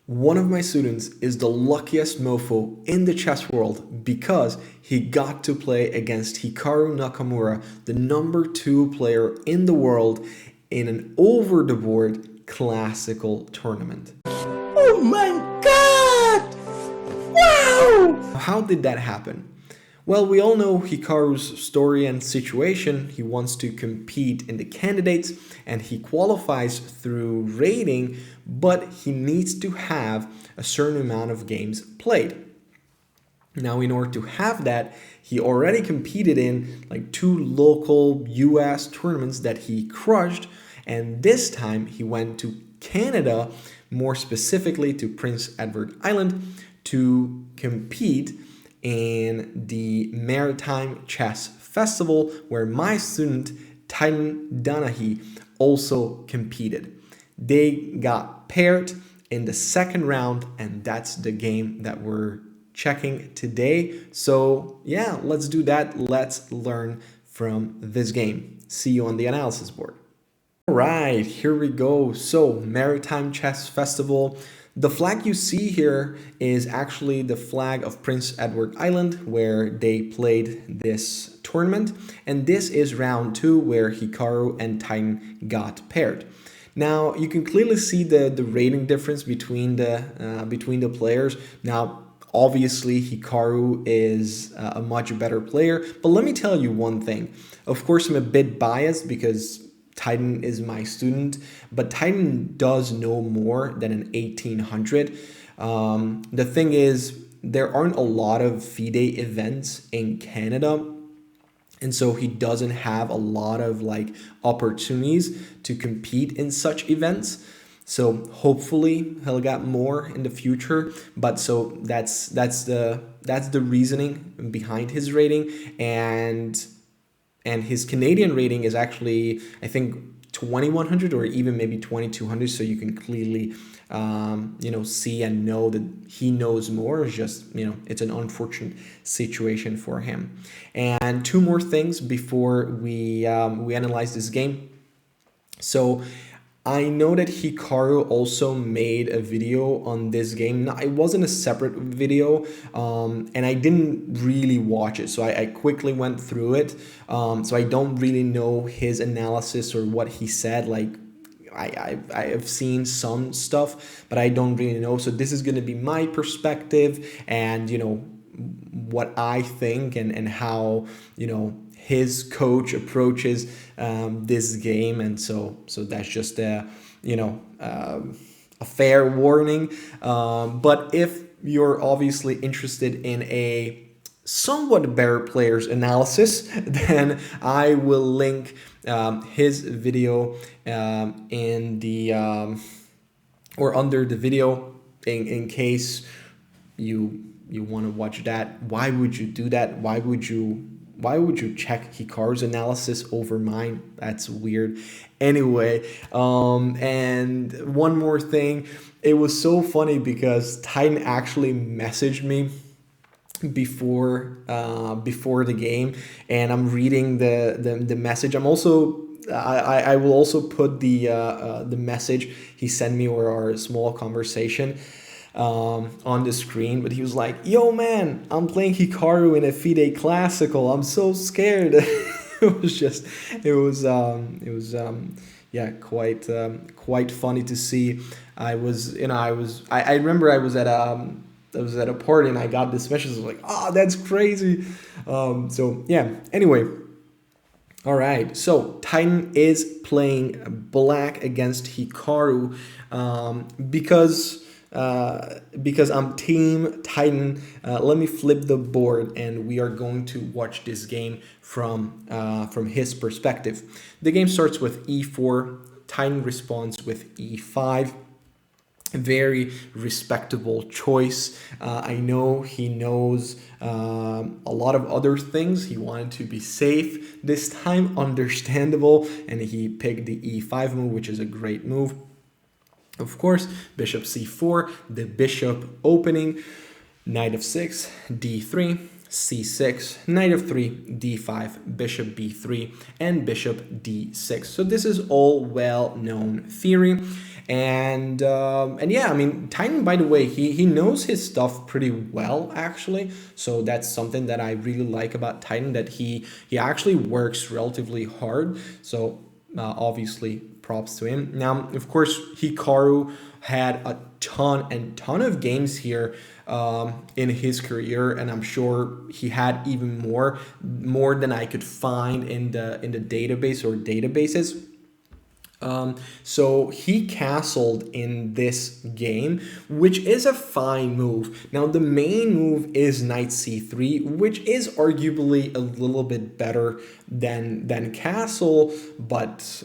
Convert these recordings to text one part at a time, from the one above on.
One of my students is the luckiest mofo in the chess world because he got to play against Hikaru Nakamura, the #2 player in the world, in an over-the-board classical tournament. Oh my god! Wow! How did that happen? Well, we all know Hikaru's story and situation. He wants to compete in the candidates and he qualifies through rating, but he needs to have a certain amount of games played. Now, in order to have that, he already competed in like 2 local US tournaments that he crushed, and this time he went to Canada, more specifically to Prince Edward Island, to compete in the Maritime Chess Festival, where my student Titan Donaghy also competed. They got paired in the second round, and that's the game that we're checking today. So yeah, let's do that. Let's learn from this game. See you on the analysis board. All right, here we go. So Maritime Chess Festival. The flag you see here is actually the flag of Prince Edward Island, where they played this tournament. And this is round 2, where Hikaru and Titan got paired. Now, you can clearly see the rating difference between the players. Now, obviously, Hikaru is a much better player. But let me tell you one thing. Of course, I'm a bit biased because Titan is my student, but Titan does know more than an 1800. The thing is, there aren't a lot of FIDE events in Canada, and so he doesn't have a lot of like opportunities to compete in such events. So hopefully he'll get more in the future. But so that's the reasoning behind his rating, and his Canadian rating is actually, I think, 2100 or even maybe 2200. So you can clearly, see and know that he knows more. It's just, it's an unfortunate situation for him. And 2 more things before we analyze this game. So I know that Hikaru also made a video on this game. Now, it wasn't a separate video, and I didn't really watch it, so I quickly went through it. So I don't really know his analysis or what he said. Like, I have seen some stuff, but I don't really know. So this is going to be my perspective and, what I think and how, his coach approaches this game, and so that's just a fair warning. But if you're obviously interested in a somewhat better players analysis, then I will link his video in the or under the video in case you want to watch that. Why would you do that? Why would you check Hikaru's analysis over mine? That's weird. Anyway, and one more thing. It was so funny because Titan actually messaged me before the game, and I'm reading the message. I will also put the message he sent me or our small conversation on the screen, but he was like, "Yo man, I'm playing Hikaru in a FIDE Classical. I'm so scared." Quite funny to see. I remember I was at a party and I got this message. I was like, "Oh, that's crazy." So yeah. Anyway. All right, so Titan is playing black against Hikaru because I'm team Titan. Let me flip the board and we are going to watch this game from his perspective. The game starts with e4. Titan responds with e5. Very respectable choice. I know he knows a lot of other things. He wanted to be safe this time, understandable, and he picked the e5 move, which is a great move. Of course, bishop c4, the bishop opening, knight of 6, d3, c6, knight of 3, d5, bishop b3, and bishop d6. So this is all well-known theory. And yeah, I mean, Titan, by the way, he knows his stuff pretty well, actually. So that's something that I really like about Titan, that he actually works relatively hard. So obviously, props to him. Now, of course, Hikaru had a ton of games here in his career, and I'm sure he had even more than I could find in the database or databases. So he castled in this game, which is a fine move. Now the main move is knight c3, which is arguably a little bit better than castle, but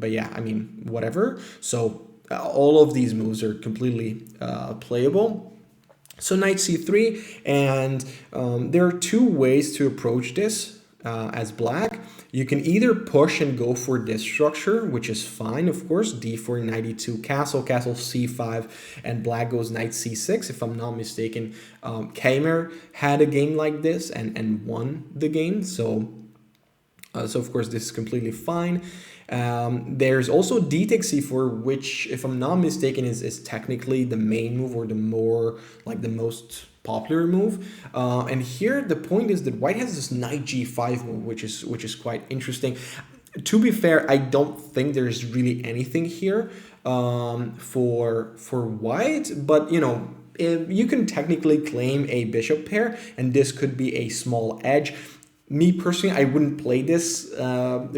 yeah, I mean, whatever. So all of these moves are completely playable. So knight c3, and there are two ways to approach this as black. You can either push and go for this structure, which is fine, of course, d4, knight e2, castle c5, and black goes knight c6. If I'm not mistaken, Kamer had a game like this and won the game. So of course, this is completely fine. There's also d takes c4, which, if I'm not mistaken, is technically the main move, or the most popular move. And here the point is that white has this knight g5 move, which is quite interesting. To be fair, I don't think there's really anything here for white, but you can technically claim a bishop pair, and this could be a small edge. Me personally, I wouldn't play this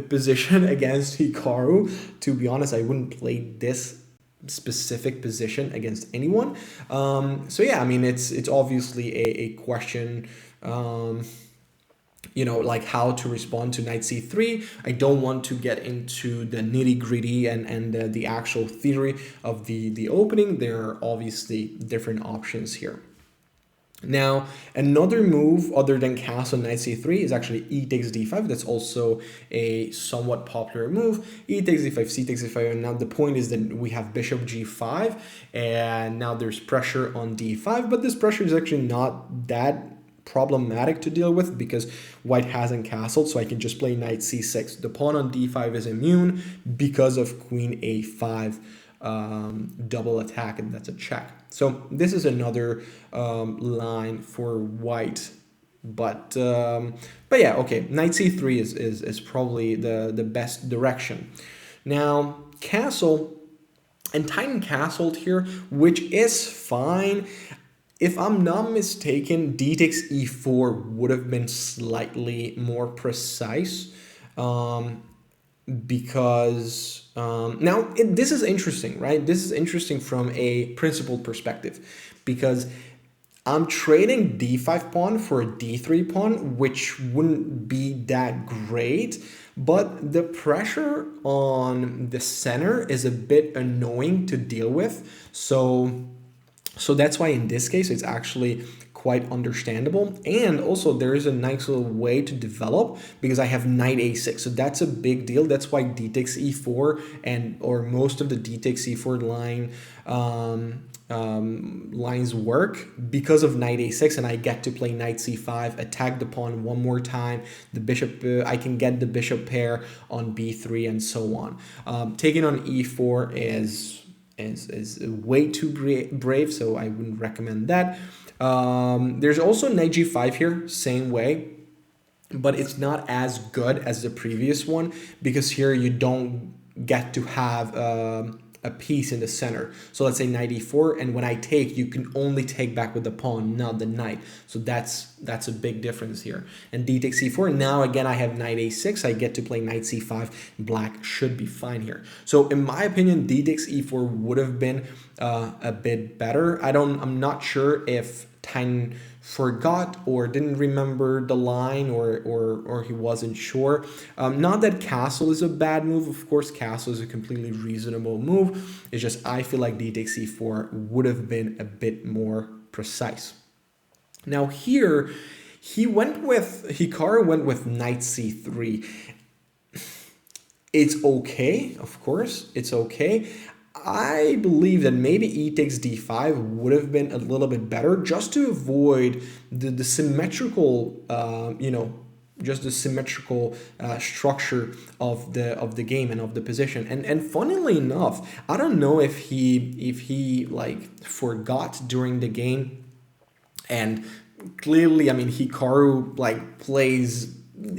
position against Hikaru. To be honest, I wouldn't play this specific position against anyone. So yeah, I mean, it's obviously a question, like how to respond to knight c3. I don't want to get into the nitty gritty and the actual theory of the opening. There are obviously different options here. Now, another move other than castle knight c3 is actually e takes d5. That's also a somewhat popular move. E takes d5, c takes d5, and now the point is that we have bishop g5, and now there's pressure on d5, but this pressure is actually not that problematic to deal with because white hasn't castled, so I can just play knight c6. The pawn on d5 is immune because of queen a5 double attack, and that's a check. So this is another line for white, but yeah, okay. Knight c3 is probably the best direction. Now castle, and Titan castled here, which is fine. If I'm not mistaken, d takes e4 would have been slightly more precise. Because this is interesting, right? This is interesting from a principled perspective, because I'm trading d5 pawn for a d3 pawn, which wouldn't be that great, but the pressure on the center is a bit annoying to deal with. So that's why in this case it's actually quite understandable. And also there is a nice little way to develop, because I have knight a6, so that's a big deal. That's why d takes e4 or most of the d takes e4 lines work because of knight a6, and I get to play knight c5, attack the pawn one more time. The bishop, I can get the bishop pair on b3 and so on. Taking on e4 is way too brave, so I wouldn't recommend that. There's also knight g5 here, same way, but it's not as good as the previous one, because here you don't get to have a piece in the center. So let's say knight e4, and when I take, you can only take back with the pawn, not the knight. So that's a big difference here. And d takes c4. Now again, I have knight a6. I get to play knight c5. Black should be fine here. So in my opinion, d takes e4 would have been a bit better. I'm not sure if Titan forgot or didn't remember the line, or he wasn't sure. Not that castle is a bad move. Of course, castle is a completely reasonable move. It's just I feel like d takes c4 would have been a bit more precise. Now here, Hikaru went with knight c3. It's okay, of course, it's okay. I believe that maybe e takes d5 would have been a little bit better, just to avoid the symmetrical, just the symmetrical structure of the game and of the position. And funnily enough, I don't know if he like forgot during the game, and clearly, I mean, Hikaru like plays,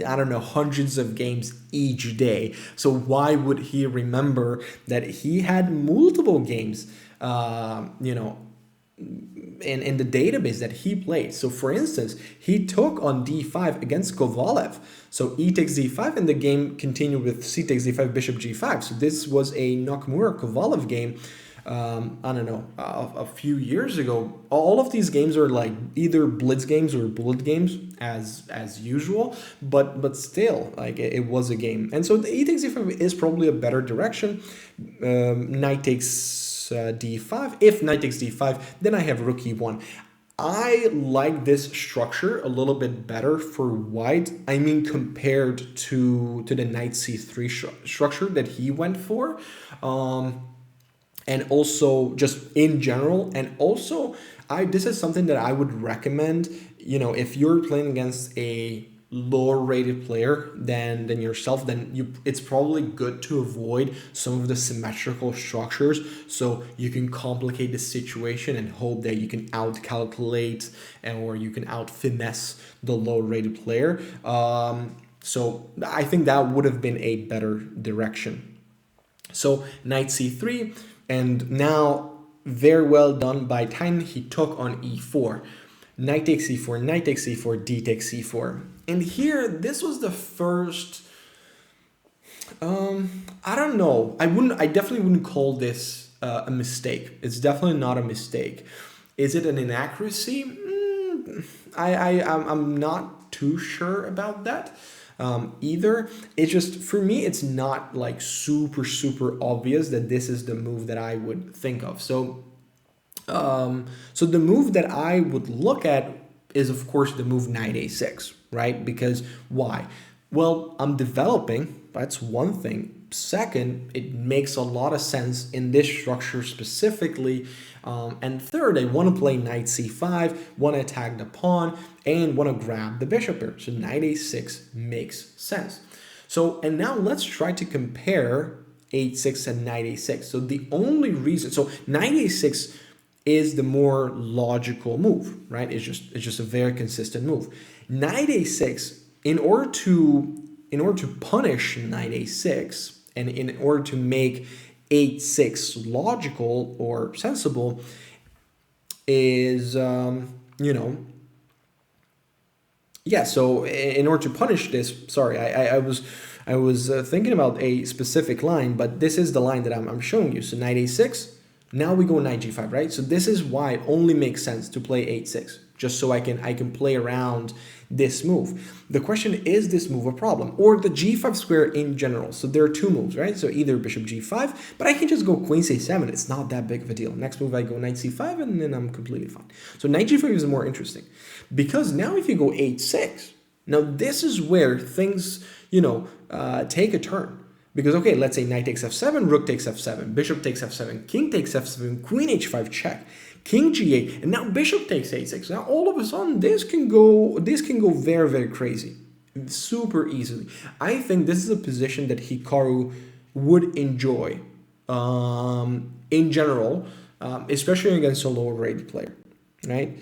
I don't know, hundreds of games each day. So why would he remember that he had multiple games, in the database that he played? So for instance, he took on d5 against Kovalev. So e takes d5, and the game continued with c takes d5, bishop g5. So this was a Nakamura Kovalev game. I don't know, a few years ago. All of these games are like either blitz games or bullet games as usual, but still, like it was a game. And so the e takes d5 is probably a better direction. Knight takes d5. If knight takes d5, then I have rook e1. I like this structure a little bit better for white. I mean, compared to the knight c3 structure that he went for. And also just in general, and also this is something that I would recommend, if you're playing against a lower rated player than yourself, then it's probably good to avoid some of the symmetrical structures, so you can complicate the situation and hope that you can out calculate or you can out finesse the low rated player. So I think that would have been a better direction. So knight c3, and now very well done by Titan. He took on e4. Knight takes c4, knight takes c4, d takes c4. And here, this was the first, I don't know. I definitely wouldn't call this a mistake. It's definitely not a mistake. Is it an inaccuracy? I'm not too sure about that. Either. It's just, for me, it's not like super obvious that this is the move that I would think of. So the move that I would look at is, of course, the move knight a6, right? Because why? Well, I'm developing. That's one thing. Second, it makes a lot of sense in this structure specifically. And third, I want to play knight c5, want to attack the pawn, and want to grab the bishop here. So knight a6 makes sense. So, and now let's try to compare h6 and knight a6. So the only reason, so knight a6 is the more logical move, right? It's just a very consistent move. Knight a6, in order to punish knight a6, and in order to make h6 logical or sensible, is so in order to punish this, sorry, I was thinking about a specific line, but this is the line that I'm showing you. So knight a6, now we go knight g5, right? So this is why it only makes sense to play h6, just so I can play around this move. The question is this move a problem, or the g5 square in general? So there are two moves, right? So either bishop g5, but I can just go queen c7. It's not that big of a deal. Next move I go knight c5, and then I'm completely fine. So knight g5 is more interesting, because now if you go h6, now this is where things take a turn. Because, okay, let's say knight takes f7, rook takes f7, bishop takes f7, king takes f7, queen h5 check, king g8, and now bishop takes a6. Now all of a sudden this can go very, very crazy, super easily. I think this is a position that Hikaru would enjoy in general, especially against a lower rated player, right?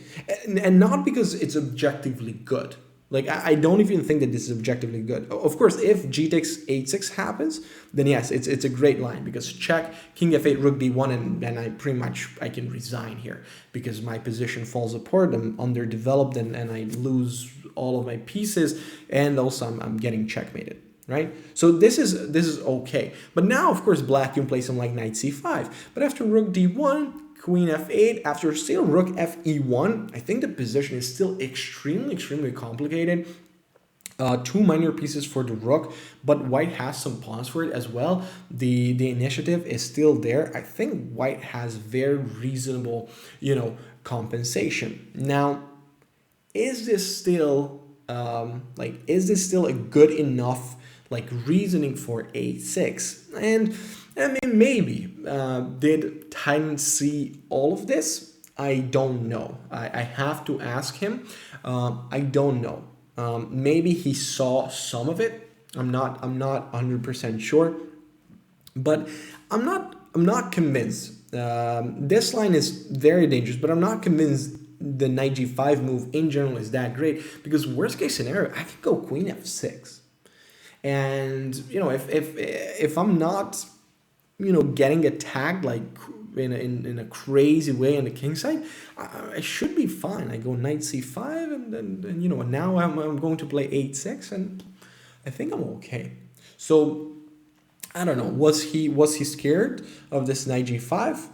And not because it's objectively good. Like, I don't even think that this is objectively good. Of course, if g takes h6 happens, then yes, it's a great line, because check, king f8, rook d1, and I can resign here, because my position falls apart, I'm underdeveloped, and I lose all of my pieces, and also I'm getting checkmated, right? So this is okay. But now, of course, black can play something like knight c5, but after rook d1, queen f8, after still rook fe1, I think the position is still extremely complicated. Two minor pieces for the rook, but white has some pawns for it as well. The initiative is still there. I think white has very reasonable, compensation. Now, is this still a good enough reasoning for a6? And I mean, maybe. Did Titan see all of this? I don't know. I have to ask him. I don't know. Maybe he saw some of it. I'm not 100% sure, but I'm not convinced. This line is very dangerous, but I'm not convinced the knight g5 move in general is that great, because worst case scenario, I could go queen f6. And if I'm not getting attacked like in a crazy way on the king side, I should be fine. I go knight c5, and now I'm going to play 8-6, and I think I'm okay. So I don't know. Was he scared of this knight g5?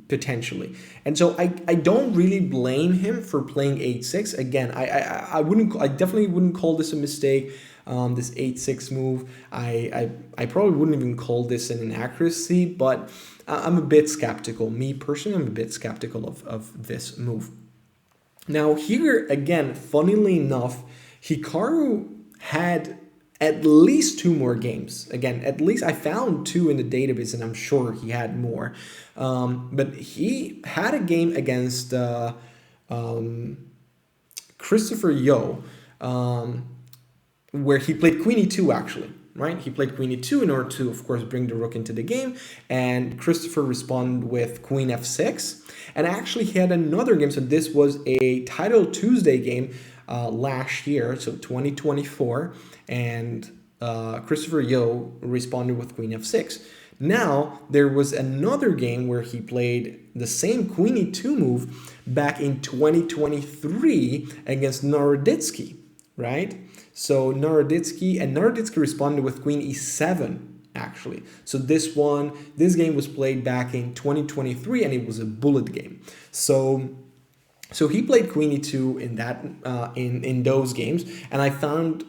Potentially. And so I don't really blame him for playing 8-6. Again, I definitely wouldn't call this a mistake. This 8-6 move, I probably wouldn't even call this an inaccuracy, but I'm a bit skeptical. Me personally, I'm a bit skeptical of this move. Now here again, funnily enough, Hikaru had at least two more games. Again, at least I found two in the database, and I'm sure he had more. But he had a game against Christopher Yo, where he played queen e2 actually. Right, he played queen e2 in order to, of course, bring the rook into the game, and Christopher responded with queen f6. And actually, he had another game. So this was a Title Tuesday game last year, so 2024, and Christopher Yo responded with queen f6. Now there was another game where he played the same queen e2 move back in 2023 against Naroditsky, right? So Naroditsky responded with queen e7 actually. So this game was played back in 2023, and it was a bullet game. So he played queen e2 in that in those games, and I found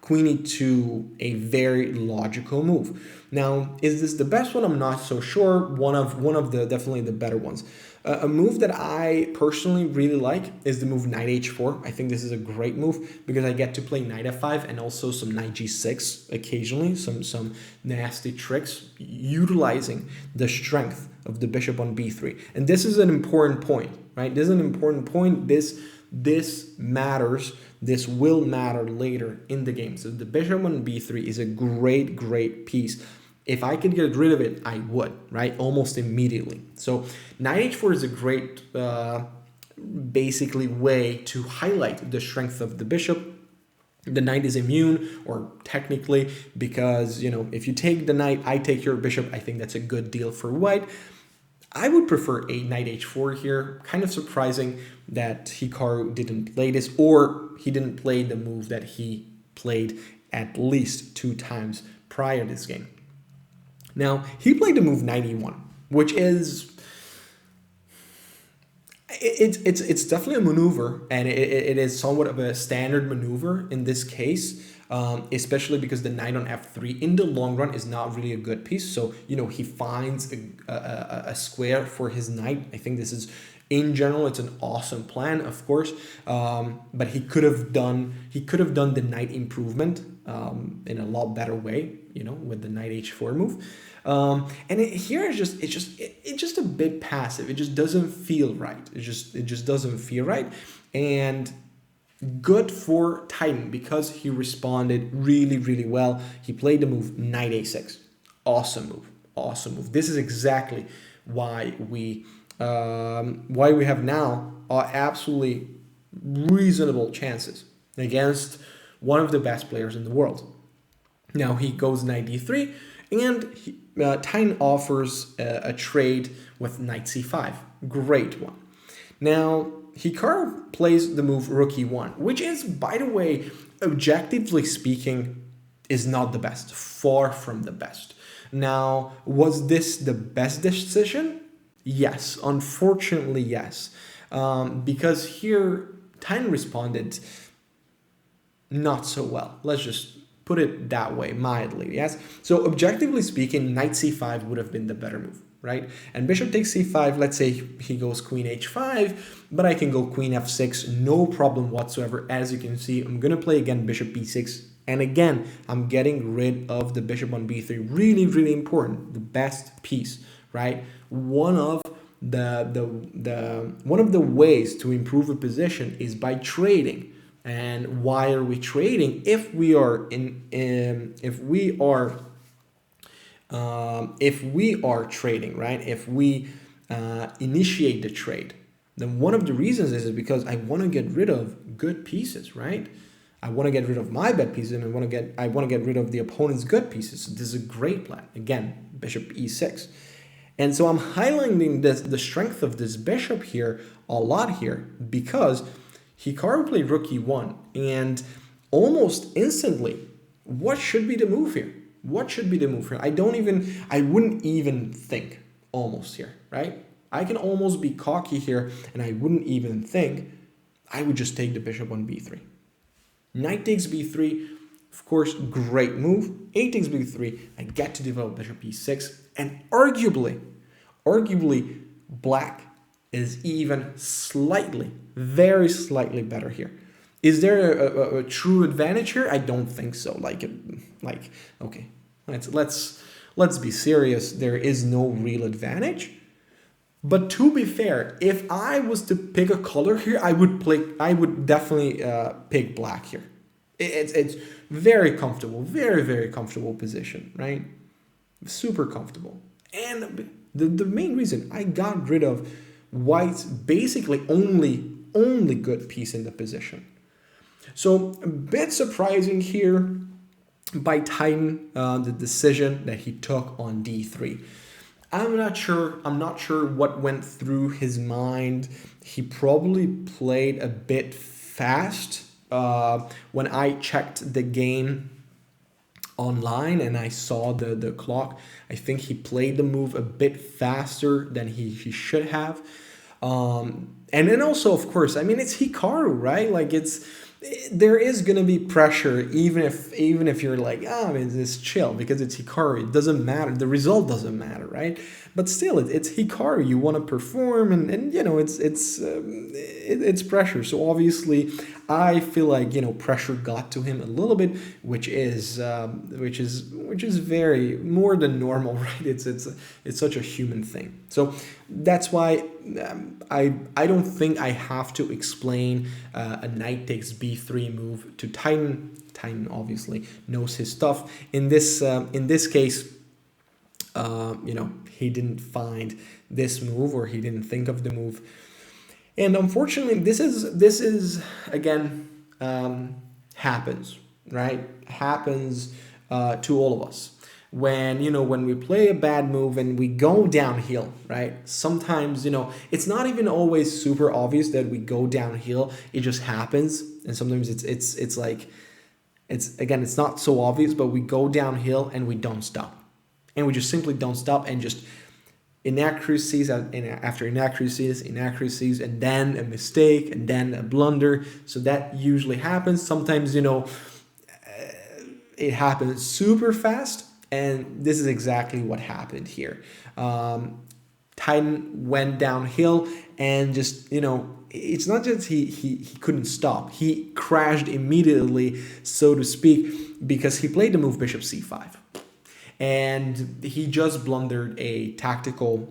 queen e2 a very logical move. Now, is this the best one? I'm not so sure. One of the definitely the better ones. A move that I personally really like is the move knight h4. I think this is a great move because I get to play knight f5 and also some knight g6 occasionally, some nasty tricks utilizing the strength of the bishop on b3. And this is an important point, right? This is an important point. This matters. This will matter later in the game. So the bishop on b3 is a great piece. If I could get rid of it, I would, right? Almost immediately. So knight h4 is a great, basically, way to highlight the strength of the bishop. The knight is immune, or technically, because, if you take the knight, I take your bishop. I think that's a good deal for white. I would prefer a knight h4 here. Kind of surprising that Hikaru didn't play this, or he didn't play the move that he played at least 2 times prior to this game. Now, he played the move knight e1, which is... It's definitely a maneuver, and it is somewhat of a standard maneuver in this case, especially because the knight on f3 in the long run is not really a good piece. So, he finds a square for his knight. I think this is, in general, it's an awesome plan, of course, but he could have done the knight improvement in a lot better way, with the knight h4 move. And here it's just a bit passive. It just doesn't feel right. It just doesn't feel right. And good for Titan because he responded really well. He played the move knight a6. Awesome move. This is exactly why we have now absolutely reasonable chances against one of the best players in the world. Now he goes knight d3, and Titan offers a trade with knight c5. Great one. Now, Hikaru plays the move rook e1, which is, by the way, objectively speaking, is not the best. Far from the best. Now, was this the best decision? Yes. Unfortunately, yes. Because here, Titan responded not so well. Let's just put it that way, mildly, yes? So objectively speaking, knight c5 would have been the better move, right? And bishop takes c5, let's say he goes queen h5, but I can go queen f6, no problem whatsoever. As you can see, I'm gonna play again bishop b6, and again, I'm getting rid of the bishop on b3. Really important, the best piece, right? One of the ways to improve a position is by trading And why are we trading if we are trading, right? If we initiate the trade, then one of the reasons is because I want to get rid of good pieces, right? I want to get rid of my bad pieces, and I want to get rid of the opponent's good pieces. So this is a great plan. Again, bishop e6. And so I'm highlighting the strength of this bishop here a lot here because Hikaru played rook e1, and almost instantly, what should be the move here? What should be the move here? I wouldn't even think almost here, right? I can almost be cocky here, and I wouldn't even think. I would just take the bishop on b3. Knight takes b3, of course, great move. A takes b3, I get to develop bishop e6, and arguably, black is even slightly, very slightly better here. Is there a true advantage here? I don't think so. Okay, let's be serious. There is no real advantage. But to be fair, if I was to pick a color here, I would definitely pick black here. It's very comfortable, very, very comfortable position, right? Super comfortable. And the main reason I got rid of white's basically only good piece in the position. So a bit surprising here by Titan, the decision that he took on d3. I'm not sure what went through his mind. He probably played a bit fast. When I checked the game online and I saw the clock, I think he played the move a bit faster than he should have. And then also, of course, I mean, it's Hikaru, right? Like there is gonna be pressure even if you're like, it's chill because it's Hikaru. It doesn't matter. The result doesn't matter, right? But still, it's Hikaru. You want to perform, and you know it's pressure. So obviously, I feel like pressure got to him a little bit, which is very more than normal, right? It's such a human thing. So that's why I don't think I have to explain a knight takes b3 move to Titan. Titan obviously knows his stuff. In this case, he didn't find this move, or he didn't think of the move. And unfortunately, this is again happens, right? Happens to all of us. When we play a bad move and we go downhill, right? Sometimes, it's not even always super obvious that we go downhill. It just happens. And sometimes it's not so obvious, but we go downhill and we don't stop. And we just simply don't stop, and just inaccuracies after inaccuracies, and then a mistake, and then a blunder. So that usually happens. Sometimes, it happens super fast, and this is exactly what happened here. Titan went downhill, and just, it's not just he couldn't stop. He crashed immediately, so to speak, because he played the move bishop c5. And he just blundered a tactical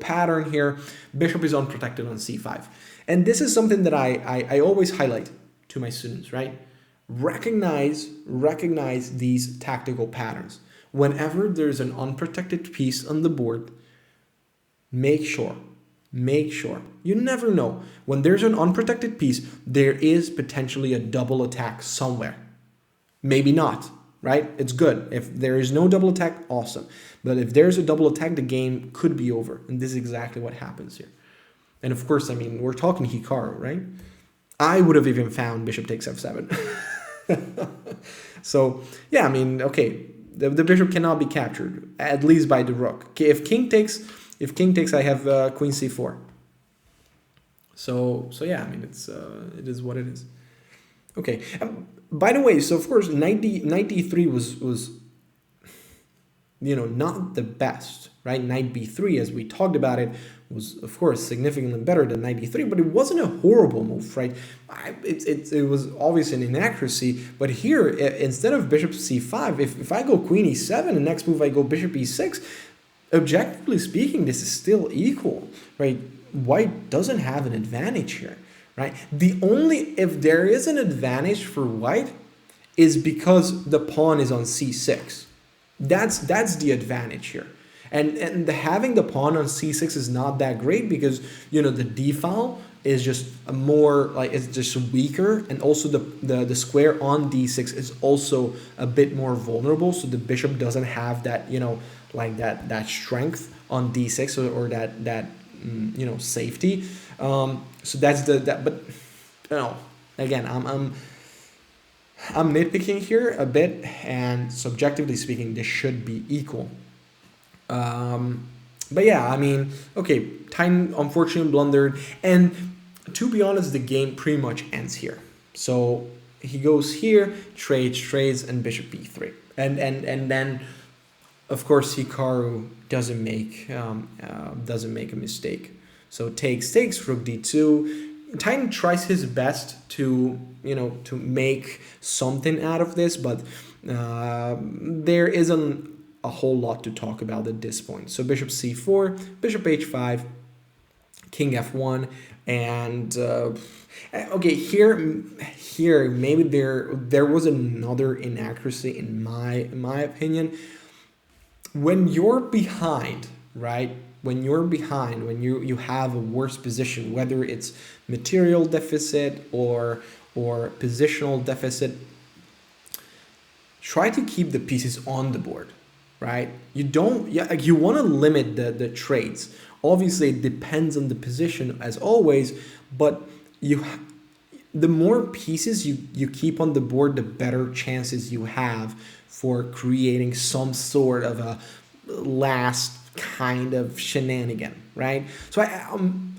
pattern here. Bishop is unprotected on c5. And this is something that I always highlight to my students, right? Recognize these tactical patterns. Whenever there's an unprotected piece on the board, make sure. You never know. When there's an unprotected piece, there is potentially a double attack somewhere. Maybe not. Right? It's good. If there is no double attack, awesome. But if there's a double attack, the game could be over. And this is exactly what happens here. And of course, we're talking Hikaru, right? I would have even found bishop takes f7. So, yeah, okay. The bishop cannot be captured, at least by the rook. Okay, if king takes, I have queen c4. So yeah, it is what it is. Okay. By the way, so of course, knight d3 was not the best, right? Knight b3, as we talked about it, was of course significantly better than knight d3, but it wasn't a horrible move, right? It was obviously an inaccuracy, but here, instead of bishop c5, if I go queen e7, the next move I go bishop e6, objectively speaking, this is still equal, right? White doesn't have an advantage here. right? If there is an advantage for white, is because the pawn is on c6. That's the advantage here. And having the pawn on c6 is not that great because the d file is just it's just weaker, and also the square on d6 is also a bit more vulnerable, so the bishop doesn't have that that strength on d6 or that safety. So that's but again, I'm nitpicking here a bit, and subjectively speaking, this should be equal. But yeah, I mean, okay, Titan unfortunately blundered, and to be honest, the game pretty much ends here. So he goes here, trades, and bishop b3, and then of course Hikaru doesn't make a mistake. So takes rook d2. Titan tries his best to make something out of this, but there isn't a whole lot to talk about at this point. So bishop c4, bishop h5, king f1, and okay, here maybe there was another inaccuracy in my opinion. When you're behind, right? When you have a worse position, whether it's material deficit or positional deficit, try to keep the pieces on the board, right? You want to limit the trades. Obviously, it depends on the position as always, but the more pieces you keep on the board, the better chances you have for creating some sort of a last kind of shenanigan, right? So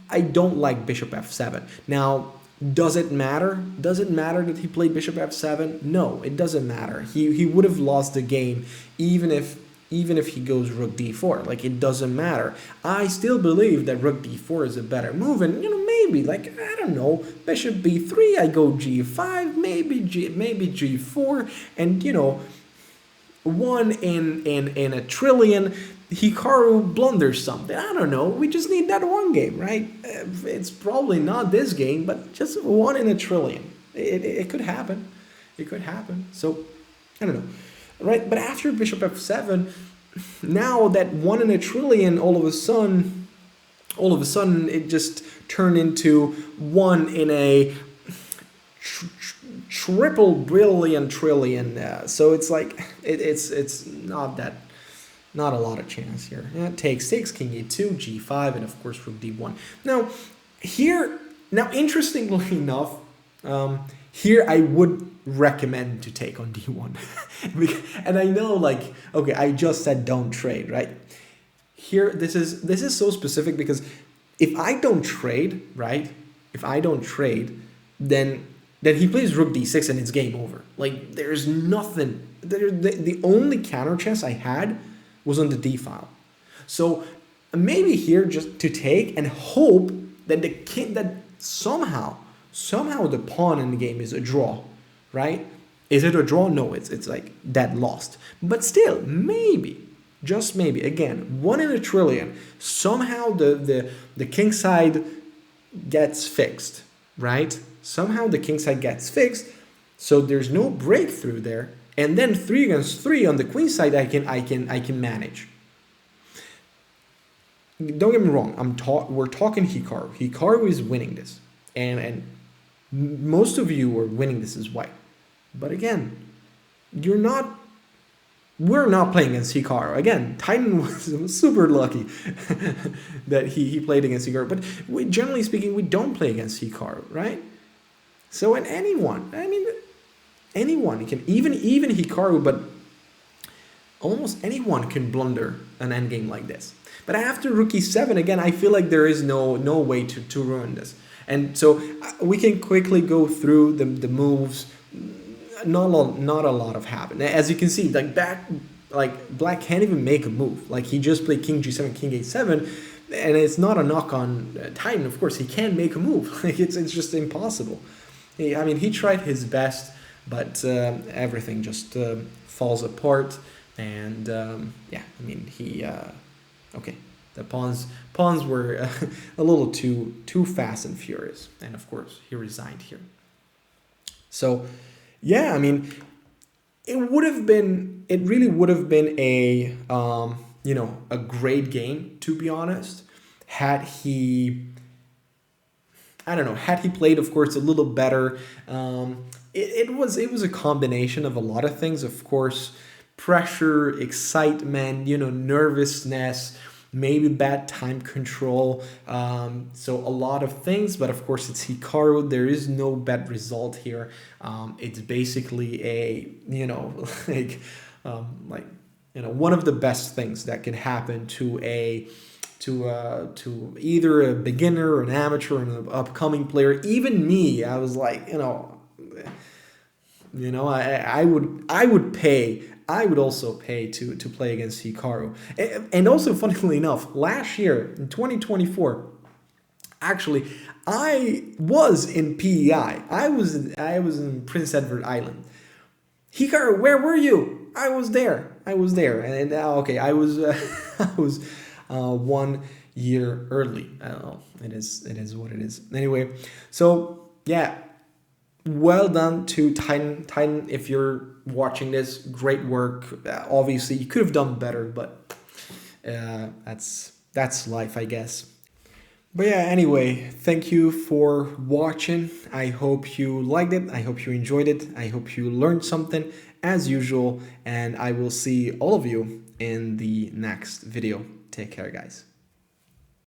I don't like bishop f7. Now, does it matter? Does it matter that he played bishop f7? No, it doesn't matter. He would have lost the game even if he goes rook d4. Like, it doesn't matter. I still believe that rook d4 is a better move, and maybe, like, I don't know, bishop b3, I go g5, maybe g4, and one in a trillion, Hikaru blunders something. I don't know. We just need that one game, right? It's probably not this game, but just one in a trillion. It could happen. It could happen. So, I don't know. Right? But after bishop f7, now that one in a trillion, all of a sudden, it just turned into one in a triple brilliant trillion. So it's like it's not a lot of chance here. Yeah, takes king e2, g5, and of course rook d1. Now interestingly enough, here I would recommend to take on d1. And I know, like, okay, I just said don't trade, right? Here, this is so specific because if I don't trade, right? If I don't trade, then he plays rook d6 and it's game over. Like, there's nothing. The only counter chance I had was on the d file. So maybe here just to take and hope that that somehow the pawn in the game is a draw, right? Is it a draw? No, it's like dead lost. But still, maybe, just maybe, again, one in a trillion, somehow the king side gets fixed, right? Somehow the king side gets fixed, so there's no breakthrough there. And then 3 against 3 on the queen side, I can manage. Don't get me wrong. We're talking Hikaru. Hikaru is winning this, and most of you are winning this as white. But again, we're not playing against Hikaru. Again, Titan was super lucky that he played against Hikaru. But generally speaking, we don't play against Hikaru, right? So, and anyone can, even Hikaru, but almost anyone can blunder an endgame like this. But after rook e7, again, I feel like there is no way to ruin this. And so we can quickly go through the moves. Not a lot of happen. As you can see, black can't even make a move. Like, he just played king g7, king h7, and it's not a knock on Titan. Of course, he can't make a move. Like, it's just impossible. He tried his best, but everything just falls apart. And okay. The pawns were a little too fast and furious, and of course he resigned here. So yeah, I mean, it really would have been a a great game, to be honest, had he, I don't know, had he played, of course, a little better. It was a combination of a lot of things, of course, pressure, excitement, nervousness, maybe bad time control. So a lot of things, but of course it's Hikaru. There is no bad result here. It's basically a one of the best things that can happen to either a beginner or an amateur or an upcoming player. Even me, I was like, I would pay. I would also pay to play against Hikaru. And also, funnily enough, last year in 2024, actually, I was in PEI. I was in Prince Edward Island. Hikaru, where were you? I was there. And okay, I was I was 1 year early. Oh, it is what it is. Anyway, so yeah, well done to Titan. If you're watching this, great work. Obviously, you could have done better, but that's life, I guess. But yeah, anyway, thank you for watching. I hope you liked it. I hope you enjoyed it. I hope you learned something as usual. And I will see all of you in the next video. Take care, guys.